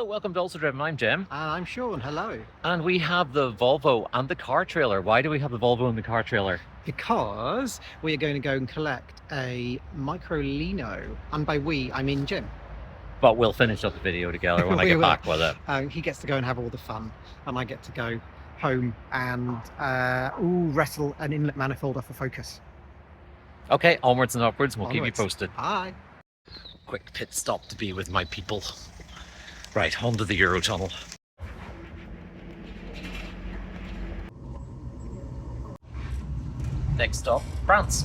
Hello, welcome to Also Driven. I'm Jim. And I'm Siôn, hello. And we have the Volvo and the car trailer. Why do we have the Volvo and the car trailer? Because we are going to go and collect a Microlino. And by we, I mean Jim. But we'll finish up the video together when I get back with it. He gets to go and have all the fun. And I get to go home and wrestle an inlet manifold off a Focus. Okay, onwards and upwards. We'll keep you posted. Bye. Quick pit stop to be with my people. Right, onto the Eurotunnel. Next stop, France.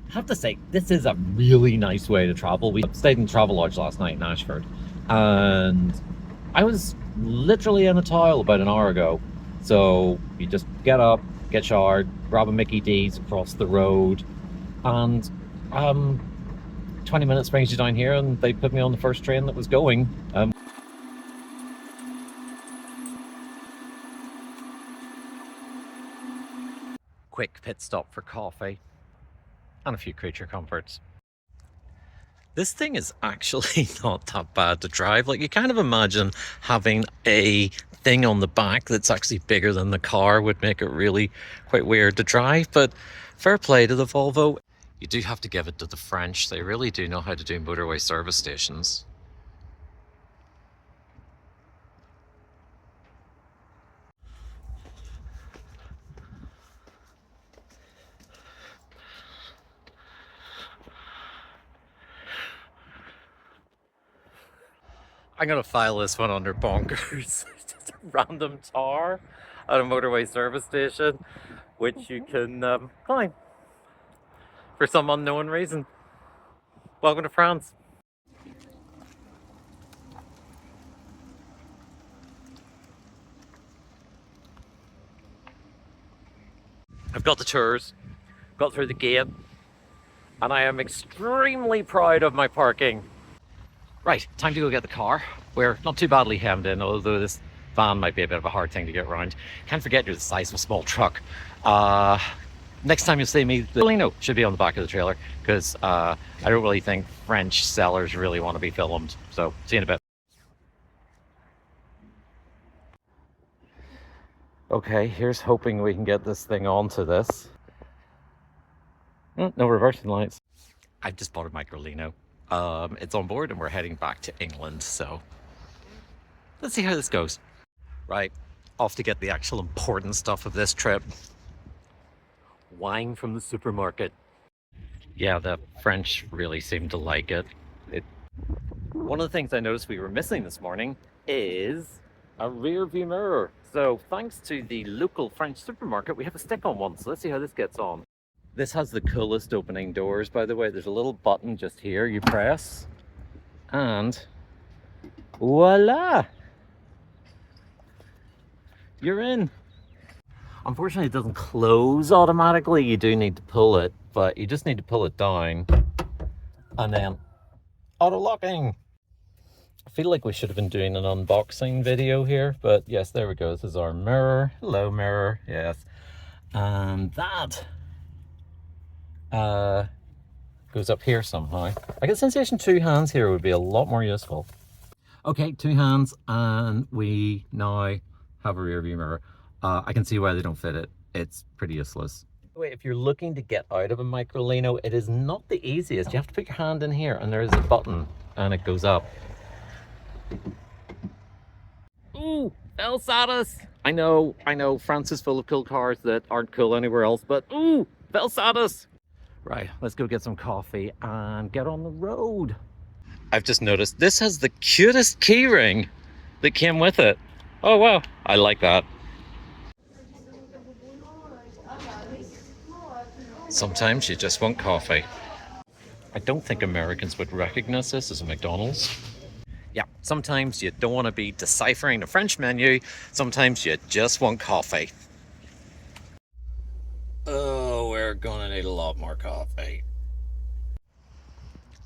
I have to say, this is a really nice way to travel. We stayed in Travel Lodge last night in Ashford, and I was literally in a tile about an hour ago. So you just get up, get showered, grab a Mickey D's across the road, and 20 minutes brings you down here, and they put me on the first train that was going. Quick pit stop for coffee and a few creature comforts. This thing is actually not that bad to drive. Like, you kind of imagine having a thing on the back that's actually bigger than the car would make it really quite weird to drive, but fair play to the Volvo. You do have to give it to the French. They really do know how to do motorway service stations. I'm going to file this one under bonkers. It's just a random tar at a motorway service station, which you can climb for some unknown reason. Welcome to France. I've got the tours, got through the gate, and I am extremely proud of my parking. Right, time to go get the car. We're not too badly hemmed in, although this van might be a bit of a hard thing to get around. Can't forget you're the size of a small truck. Next time you'll see me, the Microlino should be on the back of the trailer, because I don't really think French sellers really want to be filmed. So, see you in a bit. Okay, here's hoping we can get this thing onto this. No reversing lights. I've just bought a Microlino. It's on board and we're heading back to England, so let's see how this goes. Right, off to get the actual important stuff of this trip. Wine from the supermarket. Yeah, the French really seem to like it. One of the things I noticed we were missing this morning is a rear view mirror. So thanks to the local French supermarket, we have a stick-on one. So let's see how this gets on. This has the coolest opening doors, by the way. There's a little button just here you press, and voila! You're in. Unfortunately, it doesn't close automatically. You do need to pull it, but you just need to pull it down, and then auto-locking. I feel like we should have been doing an unboxing video here, but yes, there we go. This is our mirror. Hello, mirror. Yes. And that goes up here somehow. I get the sensation 2 hands here would be a lot more useful. Okay, 2 hands, and we now have a rear view mirror. I can see why they don't fit it. It's pretty useless. Wait, if you're looking to get out of a Microlino, it is not the easiest. You have to put your hand in here, and there is a button, and it goes up. Ooh, Belsatis! I know, France is full of cool cars that aren't cool anywhere else, but ooh, Belsatis! Right, let's go get some coffee and get on the road. I've just noticed this has the cutest keyring that came with it. Oh wow, I like that. Sometimes you just want coffee. I don't think Americans would recognize this as a McDonald's. Yeah, sometimes you don't want to be deciphering the French menu. Sometimes you just want coffee. Oh, we're gonna need a lot more coffee.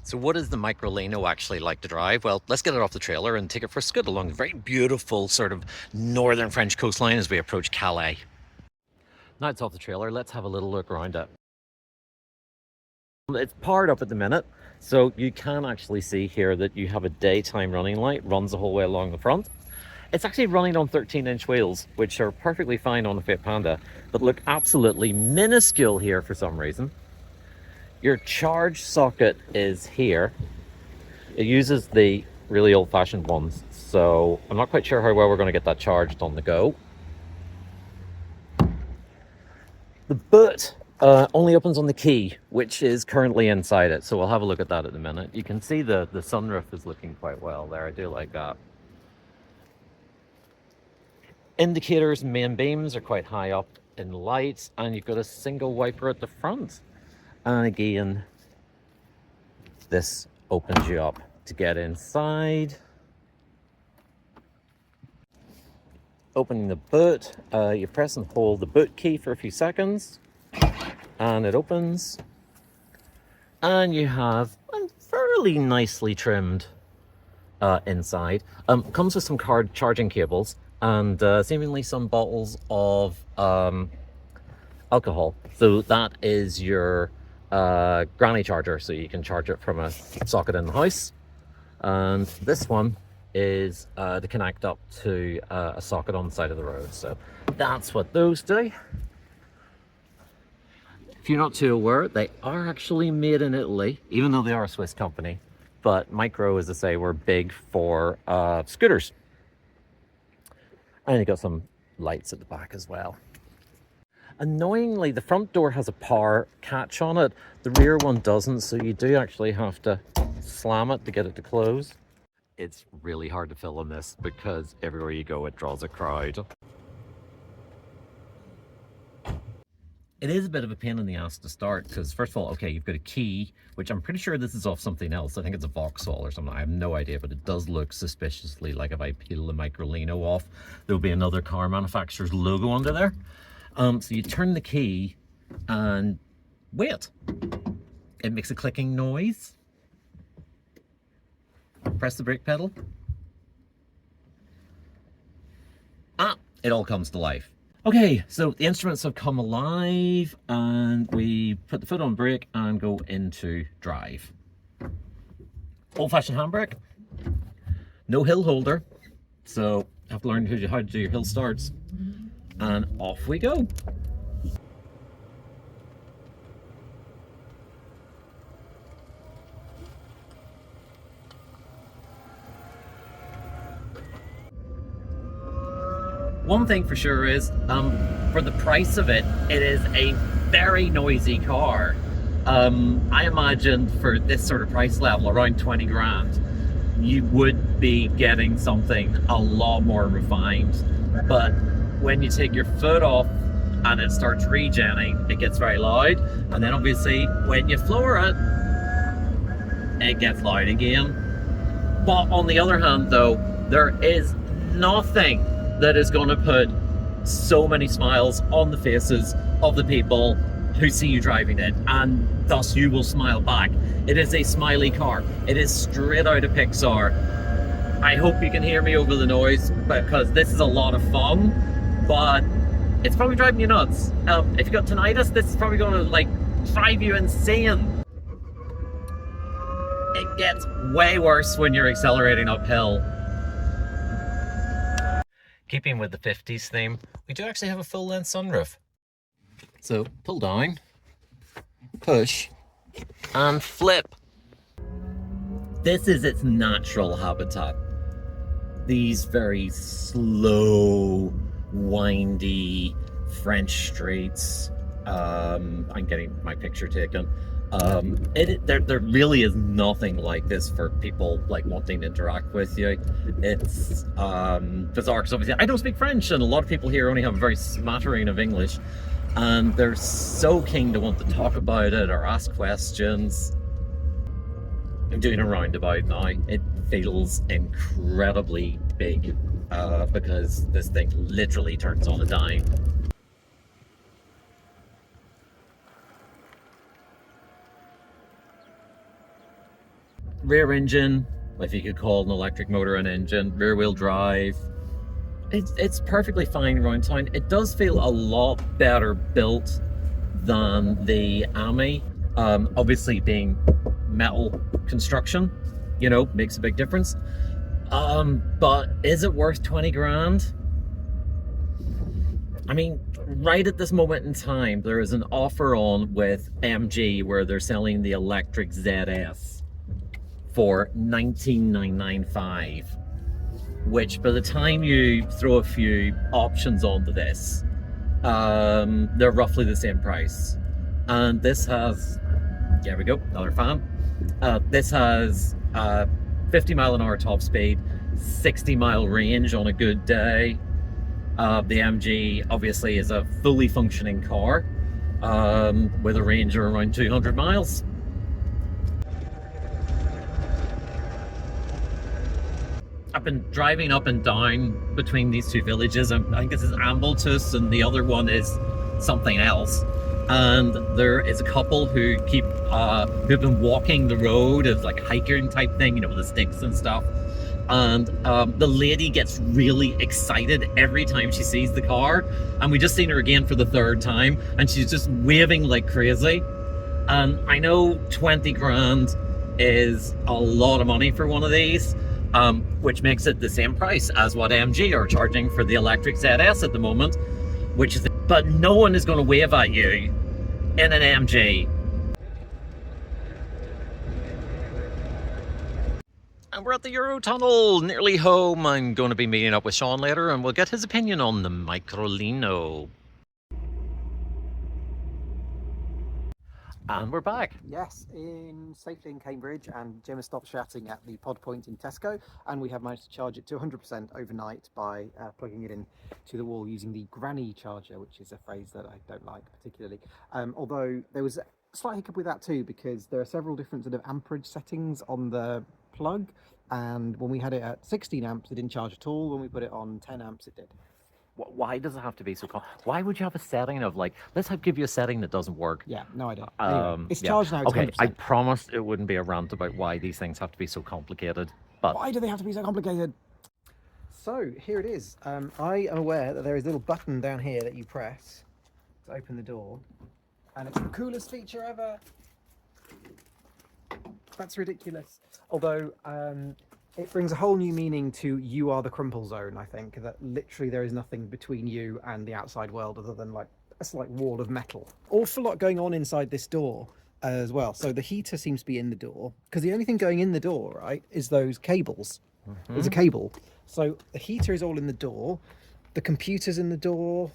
So what is the Microlino actually like to drive? Well, let's get it off the trailer and take it for a scoot along the very beautiful sort of northern French coastline as we approach Calais. Now it's off the trailer, let's have a little look around it. It's powered up at the minute, so you can actually see here that you have a daytime running light, runs the whole way along the front. It's actually running on 13-inch wheels, which are perfectly fine on the Fiat Panda, but look absolutely minuscule here for some reason. Your charge socket is here. It uses the really old-fashioned ones, so I'm not quite sure how well we're going to get that charged on the go. The boot only opens on the key, which is currently inside it, so we'll have a look at that in a minute. You can see the sunroof is looking quite well there. I do like that. Indicators and main beams are quite high up in lights, and you've got a single wiper at the front. And again, this opens you up to get inside. Opening the boot, you press and hold the boot key for a few seconds, and it opens. And you have a fairly nicely trimmed inside. Comes with some card charging cables and seemingly some bottles of alcohol. So that is your granny charger, so you can charge it from a socket in the house. And this one is to connect up to a socket on the side of the road. So that's what those do. If you're not too aware, they are actually made in Italy, even though they are a Swiss company. But Micro, as I say, were big for scooters. And you got some lights at the back as well. Annoyingly, the front door has a power catch on it. The rear one doesn't, so you do actually have to slam it to get it to close. It's really hard to film this because everywhere you go, it draws a crowd. It is a bit of a pain in the ass to start because, first of all, okay, you've got a key, which I'm pretty sure this is off something else. I think it's a Vauxhall or something. I have no idea, but it does look suspiciously like if I peel the Microlino off, there'll be another car manufacturer's logo under there. So you turn the key and wait. It makes a clicking noise. Press the brake pedal. It all comes to life. Okay, so the instruments have come alive and we put the foot on brake and go into drive. Old-fashioned handbrake. No hill holder, so I have to learn how to do your hill starts. And off we go. One thing for sure is, for the price of it, it is a very noisy car. I imagine for this sort of price level, around 20 grand, you would be getting something a lot more refined. But when you take your foot off and it starts regenning, it gets very loud. And then obviously when you floor it, it gets loud again. But on the other hand though, there is nothing that is going to put so many smiles on the faces of the people who see you driving it, and thus you will smile back. It is a smiley car. It is straight out of Pixar. I hope you can hear me over the noise because this is a lot of fun, but it's probably driving you nuts. If you got tinnitus, this is probably going to like drive you insane. It gets way worse when you're accelerating uphill. Keeping with the 50s theme, we do actually have a full-length sunroof. So pull down, push, and flip. This is its natural habitat. These very slow, windy French streets. I'm getting my picture taken. There really is nothing like this for people like wanting to interact with you. It's bizarre because obviously I don't speak French, and a lot of people here only have a very smattering of English, and they're so keen to want to talk about it or ask questions. I'm doing a roundabout now. It feels incredibly big because this thing literally turns on a dime. Rear engine, if you could call an electric motor an engine, rear wheel drive. It's perfectly fine around town. It does feel a lot better built than the Ami. Obviously being metal construction, you know, makes a big difference. But is it worth 20 grand? I mean, right at this moment in time, there is an offer on with MG where they're selling the electric ZS for 19,995, which by the time you throw a few options onto this, they're roughly the same price. And this has, there we go, another fan. This has 50 mile an hour top speed, 60 mile range on a good day. The MG obviously is a fully functioning car with a range of around 200 miles. I've been driving up and down between these two villages. I think this is Ambletus and the other one is something else. And there is a couple who've been walking the road as like a hiking type thing, you know, with the sticks and stuff. And the lady gets really excited every time she sees the car, and we just seen her again for the third time, and she's just waving like crazy. And I know 20 grand is a lot of money for one of these, which makes it the same price as what MG are charging for the electric ZS at the moment, which is, but no one is going to wave at you in an MG. And we're at the Eurotunnel, nearly home. I'm going to be meeting up with Siôn later and we'll get his opinion on the Microlino. And we're back. Yes, safely in Cambridge, and Jim has stopped shouting at the pod point in Tesco, and we have managed to charge it to 100% overnight by plugging it in to the wall using the granny charger, which is a phrase that I don't like particularly. Although there was a slight hiccup with that too, because there are several different sort of amperage settings on the plug, and when we had it at 16 amps it didn't charge at all. When we put it on 10 amps it did. Why does it have to be so why would you have a setting of like, let's give you a setting that doesn't work? Yeah, no idea. Anyway, it's charged now. Okay, 100%. I promised it wouldn't be a rant about why these things have to be so complicated, but why do they have to be so complicated? So here it is. I am aware that there is a little button down here that you press to open the door, and it's the coolest feature ever. That's ridiculous. Although it brings a whole new meaning to "you are the crumple zone." I think that literally there is nothing between you and the outside world other than like a slight wall of metal. Awful lot going on inside this door as well. So the heater seems to be in the door, because the only thing going in the door, right, is those cables. There's a cable. So the heater is all in the door. The computer's in the door.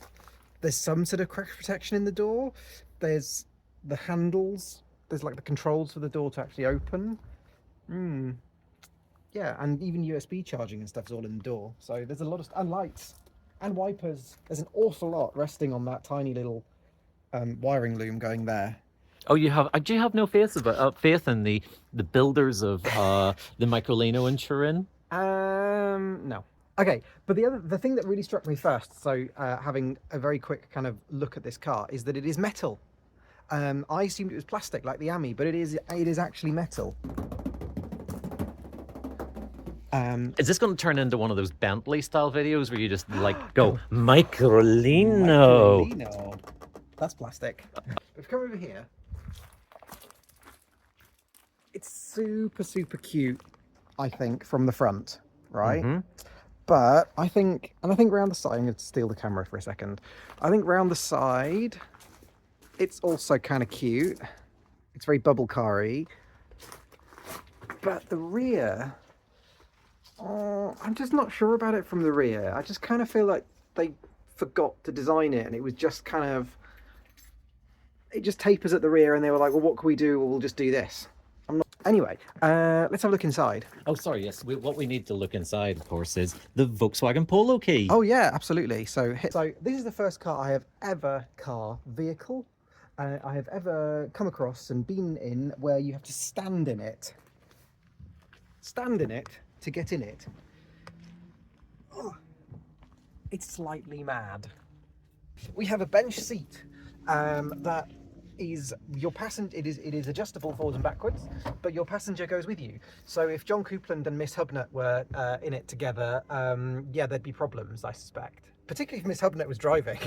There's some sort of crash protection in the door. There's the handles. There's like the controls for the door to actually open. Yeah, and even USB charging and stuff's all in the door. So there's a lot of, and lights and wipers. There's an awful lot resting on that tiny little wiring loom going there. Oh, you have? Do you have no faith in the builders of the Microlino in Turin? No. Okay, but the thing that really struck me first, so having a very quick kind of look at this car, is that it is metal. I assumed it was plastic like the Ami, but it is actually metal. Is this going to turn into one of those Bentley style videos where you just like go Microlino? Microlino. That's plastic. We've come over here. It's super, super cute, I think, from the front, right? But I think round the side, I'm going to steal the camera for a second. I think round the side, it's also kind of cute. It's very bubble car-y. But the rear, I'm just not sure about it from the rear. I just kind of feel like they forgot to design it, and it was just kind of, it just tapers at the rear, and they were like, well, what can we do? Well, we'll just do this. Anyway, let's have a look inside. Oh, sorry, yes. What we need to look inside, of course, is the Volkswagen Polo key. Oh, yeah, absolutely. So this is the first car I have ever, vehicle, I have ever come across and been in where you have to stand in it. Stand in it to get in it. Oh, it's slightly mad. We have a bench seat that is your passenger. It is adjustable forwards and backwards, but your passenger goes with you. So if John Coupland and Miss Hubnett were in it together, yeah, there'd be problems, I suspect. Particularly if Miss Hubnett was driving.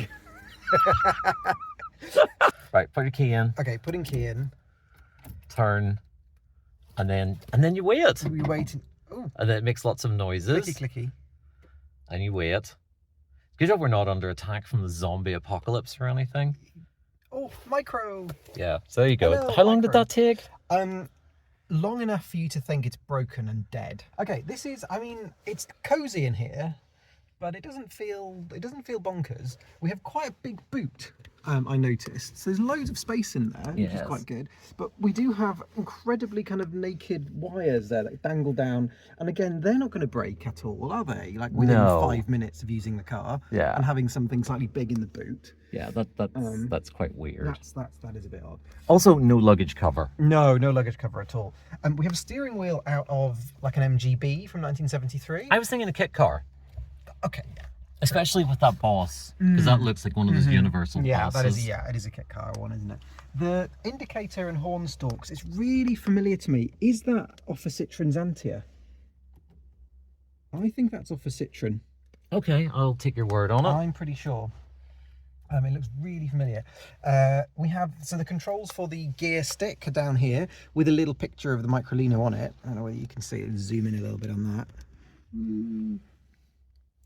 Right, put your key in. Okay, putting key in. turn, and then you wait. We wait. Oh, And then it makes lots of noises. clicky. And you wait. Good job we're not under attack from the zombie apocalypse or anything. Oh, micro. Yeah, so there you go. Hello, How long did micro. that take? Long enough for you to think it's broken and dead. Okay, this is, I mean, it's cozy in here, but it doesn't feel bonkers. We have quite a big boot, I noticed. So there's loads of space in there, which is quite good. But we do have incredibly kind of naked wires there that dangle down. And again, they're not going to break at all, are they? Like within 5 minutes of using the car and having something slightly big in the boot. Yeah, that's quite weird. That is a bit odd. Also, no luggage cover. No luggage cover at all. We have a steering wheel out of like an MGB from 1973. I was thinking a kit car. Okay. Especially with that boss, because that looks like one of those universal bosses. It is a kit car one, isn't it? The indicator and horn stalks, it's really familiar to me. Is that off a Citroen's Antia? I think that's off a Citroen. Okay, I'll take your word on it. I'm pretty sure. It looks really familiar. We have, so the controls for the gear stick are down here with a little picture of the Microlino on it. I don't know whether you can see it. Zoom in a little bit on that.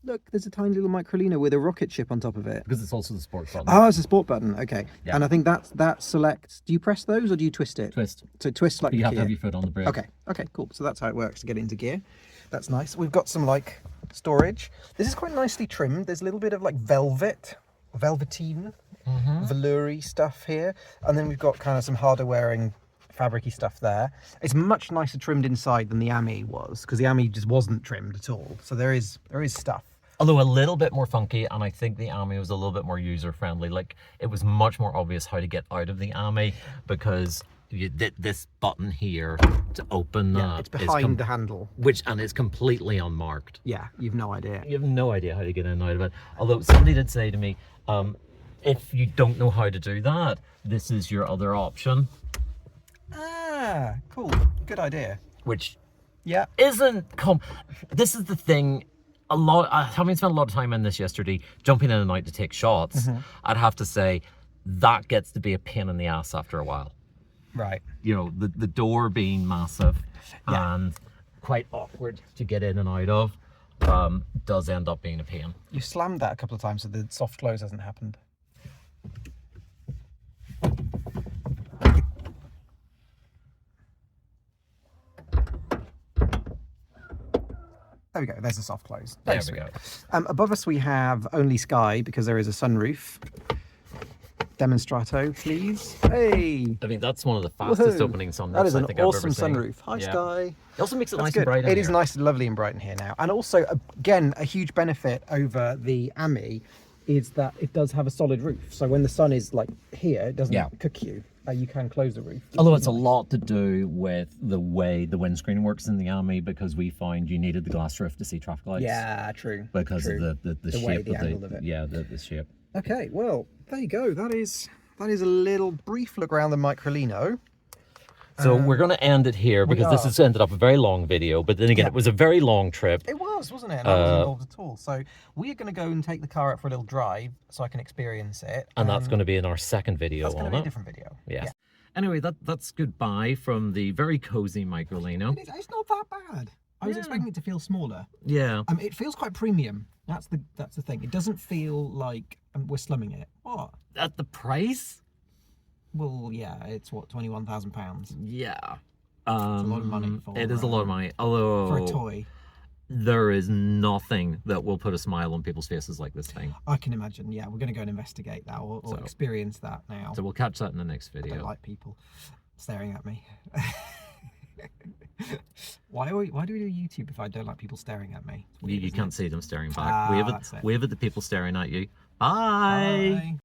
Look, there's a tiny little Microlino with a rocket ship on top of it. Because it's also the sport button. Oh, it's a sport button. Okay. Yeah. And I think that selects. Do you press those or do you twist it? Twist. So it twists like You the have to gear. have your foot on the brake. Okay, cool. So that's how it works to get into gear. That's nice. We've got some like storage. This is quite nicely trimmed. There's a little bit of like velveteen, velour-y stuff here. And then we've got kind of some harder wearing fabricy stuff there. It's much nicer trimmed inside than the Ami was, because the Ami just wasn't trimmed at all. So there is stuff. Although a little bit more funky, and I think the Ami was a little bit more user-friendly. Like, it was much more obvious how to get out of the Ami, because you did this button here to open that. It's behind the handle. And it's completely unmarked. Yeah, you've no idea. You have no idea how to get in and out of it. Although somebody did say to me, if you don't know how to do that, this is your other option. Ah, cool. Good idea. Which Yeah. isn't... This is the thing. Having spent a lot of time in this yesterday, jumping in and out to take shots, I'd have to say that gets to be a pain in the ass after a while. Right. You know, the door being massive and quite awkward to get in and out of does end up being a pain. You slammed that a couple of times so the soft close hasn't happened. There we go, there's a soft close. There we go. Above us we have only sky because there is a sunroof. Demonstrato, please. Hey! I mean, that's one of the fastest Woohoo. opening sunroofs That is an I think I've awesome ever seen. sunroof. Hi, Sky. It also makes it That's nice good. and bright in It is here. nice and lovely and bright in here now. And also, again, a huge benefit over the Ami is that it does have a solid roof. So when the sun is like here, it doesn't cook you. You can close the roof. Although it's a lot to do with the way the windscreen works in the Ami, because we find you needed the glass roof to see traffic lights. Yeah, true. Because of the shape way, of the angle of it. Yeah, the shape. Okay, well, there you go. That is a little brief look around the Microlino. So we're going to end it here because this has ended up a very long video. But then again, it was a very long trip. It was, wasn't it? And I wasn't involved at all. So we're going to go and take the car out for a little drive so I can experience it. And that's going to be in our second video That's going on to be it. a different video. Yeah. Anyway, that's goodbye from the very cozy Microlino. It's not that bad. I was expecting it to feel smaller. Yeah. It feels quite premium. That's the thing. It doesn't feel like we're slumming it. What? At the price? Well, yeah, it's what, £21,000. Yeah. It's a lot of money for it is a lot of money. Although for a toy. There is nothing that will put a smile on people's faces like this thing. I can imagine. Yeah, we're going to go and investigate that or experience that now. So we'll catch that in the next video. I don't like people staring at me. Why do we do YouTube if I don't like people staring at me? You can't see them staring back. Wave at the people staring at you. Bye. Bye.